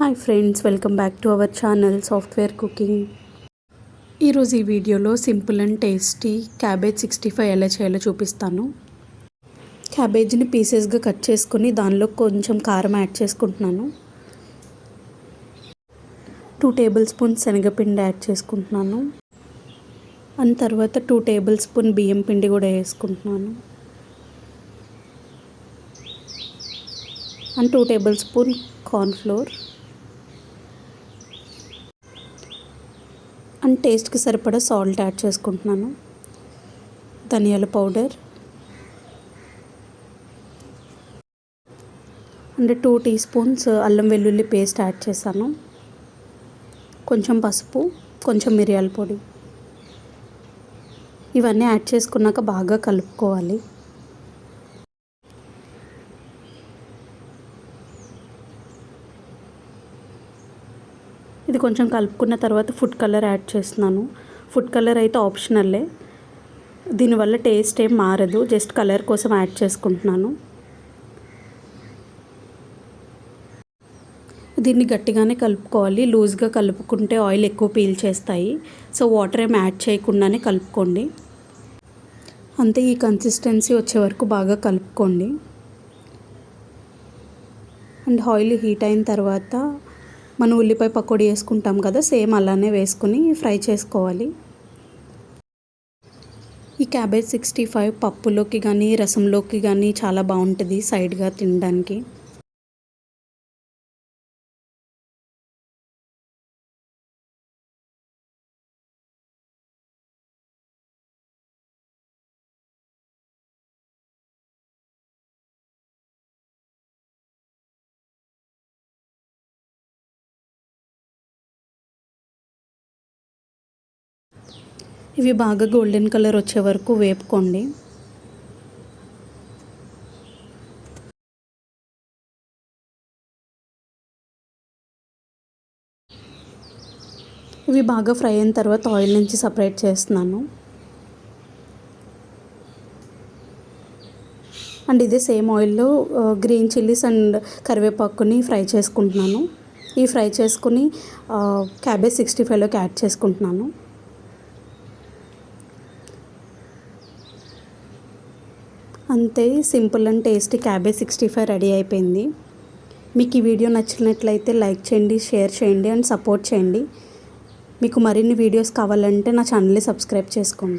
Hi friends, welcome back to our channel software cooking. ఈరోజు ఈ వీడియోలో సింపుల్ అండ్ టేస్టీ క్యాబేజ్ 65 ఎలా చేయాలో చూపిస్తాను. క్యాబేజ్ని పీసెస్గా కట్ చేసుకొని దానిలో కొంచెం కారం యాడ్ చేసుకుంటున్నాను. 2 టేబుల్ స్పూన్స్ శనగపిండి యాడ్ చేసుకుంటున్నాను. అండ్ తర్వాత 2 టేబుల్ స్పూన్ బియ్యం పిండి కూడా వేసుకుంటున్నాను. And 2 table spoon cornflour and టేస్ట్కి సరిపడా సాల్ట్ యాడ్ చేసుకుంటున్నాను. ధనియాల పౌడర్ అండ్ 2 టీ స్పూన్స్ అల్లం వెల్లుల్లి పేస్ట్ యాడ్ చేశాను. కొంచెం పసుపు, కొంచెం మిరియాల పొడి, ఇవన్నీ యాడ్ చేసుకున్నాక బాగా కలుపుకోవాలి. ఇది కొంచెం కలుపుకున్న తర్వాత ఫుడ్ కలర్ యాడ్ చేస్తున్నాను. ఫుడ్ కలర్ అయితే ఆప్షనల్లే, దీనివల్ల టేస్ట్ ఏం మారదు, జస్ట్ కలర్ కోసం యాడ్ చేసుకుంటున్నాను. దీన్ని గట్టిగానే కలుపుకోవాలి, లూజ్గా కలుపుకుంటే ఆయిల్ ఎక్కువ పీల్ చేస్తాయి. సో వాటర్ ఏం యాడ్ చేయకుండానే కలుపుకోండి. అంతే, ఈ కన్సిస్టెన్సీ వచ్చే వరకు బాగా కలుపుకోండి. అండ్ ఆయిల్ హీట్ అయిన తర్వాత మనం ఉల్లిపాయ పకోడీ వేసుకుంటాం కదా, సేమ్ అలానే వేసుకుని ఫ్రై చేసుకోవాలి. ఈ క్యాబేజ్ 65 పప్పులోకి కానీ రసంలోకి కానీ చాలా బాగుంటుంది సైడ్గా తినడానికి. ఇవి బాగా గోల్డెన్ కలర్ వచ్చే వరకు వేపుకోండి. ఇవి బాగా ఫ్రై అయిన తర్వాత ఆయిల్ నుంచి సపరేట్ చేస్తున్నాను. అండ్ ఇదే సేమ్ ఆయిల్లో గ్రీన్ చిల్లీస్ అండ్ కరివేపాకుని ఫ్రై చేసుకుంటున్నాను. ఈ ఫ్రై చేసుకుని క్యాబేజ్ 65లోకి యాడ్ చేసుకుంటున్నాను. అంతే, simple and tasty cabbage 65 ready అయిపోయింది. మీకు ఈ వీడియో నచ్చినట్లయితే లైక్ చేయండి, షేర్ చేయండి అండ్ సపోర్ట్ చేయండి. మీకు మరిన్ని వీడియోస్ కావాలంటే నా ఛానల్ని సబ్స్క్రైబ్ చేసుకోండి.